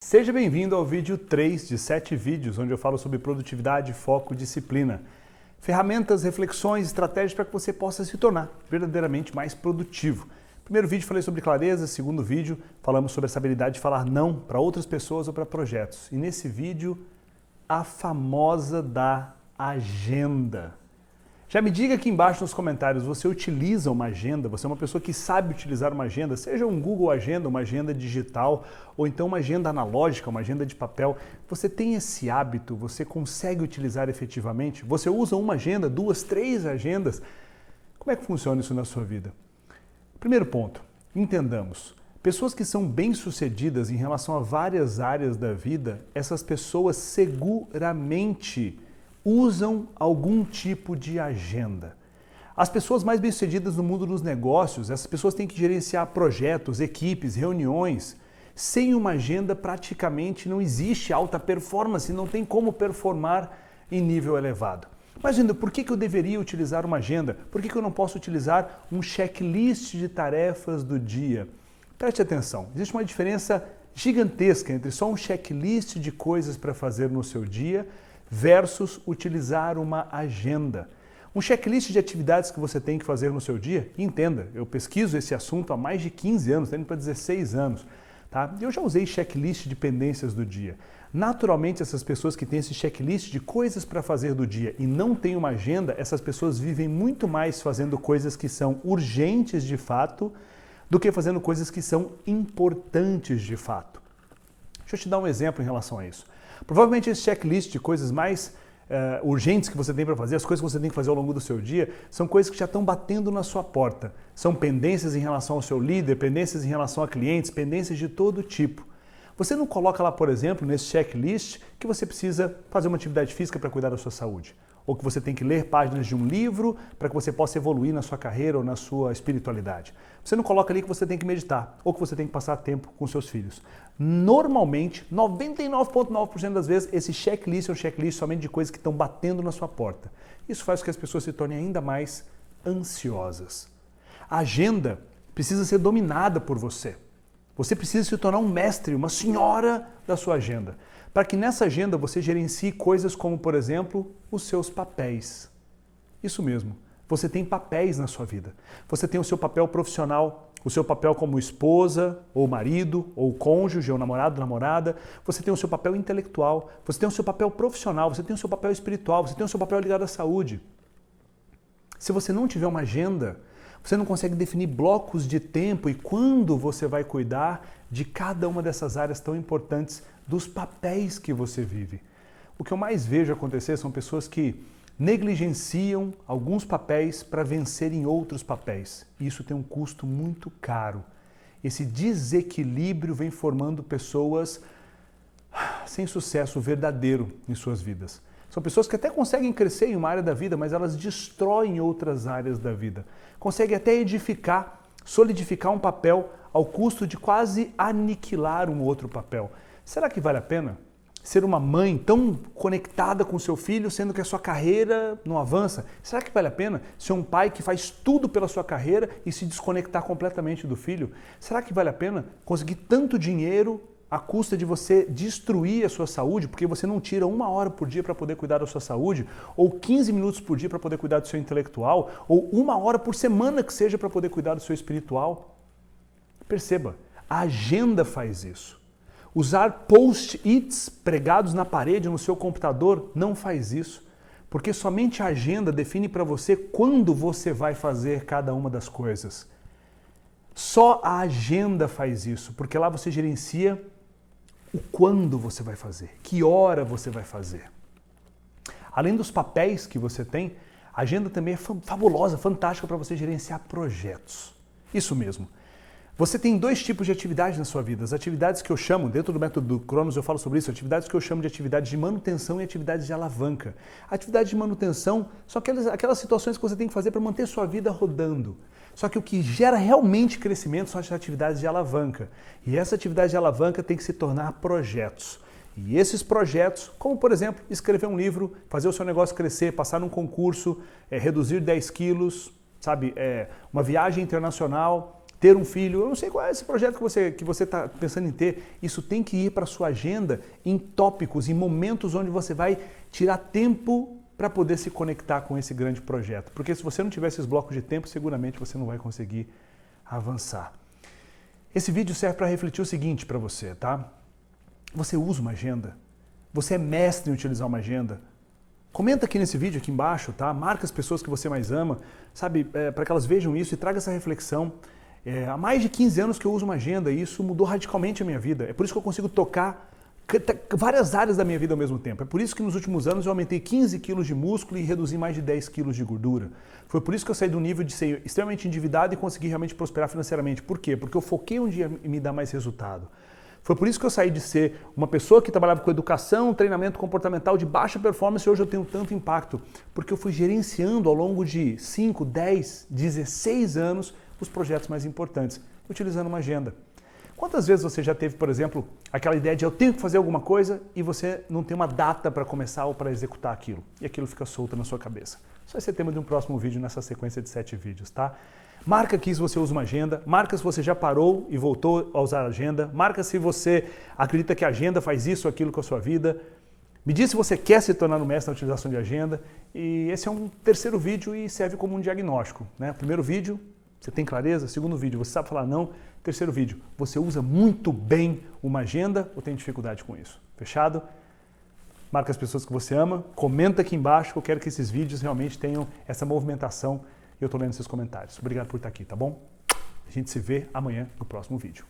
Seja bem-vindo ao vídeo 3 de 7 vídeos, onde eu falo sobre produtividade, foco e disciplina. Ferramentas, reflexões, estratégias para que você possa se tornar verdadeiramente mais produtivo. Primeiro vídeo falei sobre clareza, segundo vídeo falamos sobre essa habilidade de falar não para outras pessoas ou para projetos. E nesse vídeo, a famosa da agenda. Já me diga aqui embaixo nos comentários, você utiliza uma agenda? Você é uma pessoa que sabe utilizar uma agenda, seja um Google Agenda, uma agenda digital, ou então uma agenda analógica, uma agenda de papel. Você tem esse hábito? Você consegue utilizar efetivamente? Você usa uma agenda, 2, 3 agendas? Como é que funciona isso na sua vida? Primeiro ponto, entendamos. Pessoas que são bem-sucedidas em relação a várias áreas da vida, essas pessoas seguramente usam algum tipo de agenda. As pessoas mais bem-sucedidas no mundo dos negócios, essas pessoas têm que gerenciar projetos, equipes, reuniões. Sem uma agenda, praticamente não existe alta performance, não tem como performar em nível elevado. Mas ainda, por que eu deveria utilizar uma agenda? Por que eu não posso utilizar um checklist de tarefas do dia? Preste atenção, existe uma diferença gigantesca entre só um checklist de coisas para fazer no seu dia versus utilizar uma agenda. Um checklist de atividades que você tem que fazer no seu dia, entenda, eu pesquiso esse assunto há mais de 15 anos, indo para 16 anos. Tá? Eu já usei checklist de pendências do dia. Naturalmente, essas pessoas que têm esse checklist de coisas para fazer do dia e não têm uma agenda, essas pessoas vivem muito mais fazendo coisas que são urgentes de fato do que fazendo coisas que são importantes de fato. Deixa eu te dar um exemplo em relação a isso. Provavelmente esse checklist de coisas mais urgentes que você tem para fazer, as coisas que você tem que fazer ao longo do seu dia, são coisas que já estão batendo na sua porta. São pendências em relação ao seu líder, pendências em relação a clientes, pendências de todo tipo. Você não coloca lá, por exemplo, nesse checklist que você precisa fazer uma atividade física para cuidar da sua saúde. Ou que você tem que ler páginas de um livro para que você possa evoluir na sua carreira ou na sua espiritualidade. Você não coloca ali que você tem que meditar ou que você tem que passar tempo com seus filhos. Normalmente, 99,9% das vezes, esse checklist é um checklist somente de coisas que estão batendo na sua porta. Isso faz com que as pessoas se tornem ainda mais ansiosas. A agenda precisa ser dominada por você. Você precisa se tornar um mestre, uma senhora da sua agenda. Para que nessa agenda você gerencie coisas como, por exemplo, os seus papéis. Isso mesmo, você tem papéis na sua vida. Você tem o seu papel profissional, o seu papel como esposa, ou marido, ou cônjuge, ou namorado, namorada. Você tem o seu papel intelectual, você tem o seu papel profissional, você tem o seu papel espiritual, você tem o seu papel ligado à saúde. Se você não tiver uma agenda, você não consegue definir blocos de tempo e quando você vai cuidar de cada uma dessas áreas tão importantes dos papéis que você vive. O que eu mais vejo acontecer são pessoas que negligenciam alguns papéis para vencerem outros papéis. E isso tem um custo muito caro. Esse desequilíbrio vem formando pessoas sem sucesso verdadeiro em suas vidas. São pessoas que até conseguem crescer em uma área da vida, mas elas destroem outras áreas da vida. Conseguem até edificar, solidificar um papel ao custo de quase aniquilar um outro papel. Será que vale a pena ser uma mãe tão conectada com seu filho, sendo que a sua carreira não avança? Será que vale a pena ser um pai que faz tudo pela sua carreira e se desconectar completamente do filho? Será que vale a pena conseguir tanto dinheiro à custa de você destruir a sua saúde, porque você não tira 1 hora por dia para poder cuidar da sua saúde, ou 15 minutos por dia para poder cuidar do seu intelectual, ou 1 hora por semana que seja para poder cuidar do seu espiritual? Perceba, a agenda faz isso. Usar post-its pregados na parede no seu computador não faz isso, porque somente a agenda define para você quando você vai fazer cada uma das coisas. Só a agenda faz isso, porque lá você gerencia o quando você vai fazer, que hora você vai fazer. Além dos papéis que você tem, a agenda também é fabulosa, fantástica para você gerenciar projetos. Isso mesmo. Você tem 2 tipos de atividades na sua vida. As atividades que eu chamo, dentro do método Cronos eu falo sobre isso, atividades que eu chamo de atividades de manutenção e atividades de alavanca. Atividades de manutenção são aquelas situações que você tem que fazer para manter sua vida rodando. Só que o que gera realmente crescimento são as atividades de alavanca. E essa atividade de alavanca tem que se tornar projetos. E esses projetos, como por exemplo, escrever um livro, fazer o seu negócio crescer, passar num concurso, reduzir 10 quilos, sabe, uma viagem internacional, ter um filho, eu não sei qual é esse projeto que você está pensando em ter, isso tem que ir para a sua agenda em tópicos, em momentos onde você vai tirar tempo para poder se conectar com esse grande projeto. Porque se você não tiver esses blocos de tempo, seguramente você não vai conseguir avançar. Esse vídeo serve para refletir o seguinte para você, tá? Você usa uma agenda? Você é mestre em utilizar uma agenda? Comenta aqui nesse vídeo, aqui embaixo, tá? Marca as pessoas que você mais ama, sabe? Para que elas vejam isso e traga essa reflexão. Há mais de 15 anos que eu uso uma agenda e isso mudou radicalmente a minha vida. É por isso que eu consigo tocar várias áreas da minha vida ao mesmo tempo. É por isso que nos últimos anos eu aumentei 15 quilos de músculo e reduzi mais de 10 quilos de gordura. Foi por isso que eu saí do nível de ser extremamente endividado e consegui realmente prosperar financeiramente. Por quê? Porque eu foquei onde ia me dar mais resultado. Foi por isso que eu saí de ser uma pessoa que trabalhava com educação, treinamento comportamental de baixa performance e hoje eu tenho tanto impacto. Porque eu fui gerenciando ao longo de 5, 10, 16 anos os projetos mais importantes, utilizando uma agenda. Quantas vezes você já teve, por exemplo, aquela ideia de eu tenho que fazer alguma coisa e você não tem uma data para começar ou para executar aquilo? E aquilo fica solto na sua cabeça. Isso vai ser tema de um próximo vídeo nessa sequência de 7 vídeos, tá? Marca aqui se você usa uma agenda, marca se você já parou e voltou a usar a agenda, marca se você acredita que a agenda faz isso ou aquilo com a sua vida. Me diz se você quer se tornar um mestre na utilização de agenda. E esse é um terceiro vídeo e serve como um diagnóstico, né? Primeiro vídeo, você tem clareza? Segundo vídeo, você sabe falar não? Terceiro vídeo, você usa muito bem uma agenda ou tem dificuldade com isso? Fechado? Marca as pessoas que você ama, comenta aqui embaixo que eu quero que esses vídeos realmente tenham essa movimentação e eu estou lendo seus comentários. Obrigado por estar aqui, tá bom? A gente se vê amanhã no próximo vídeo.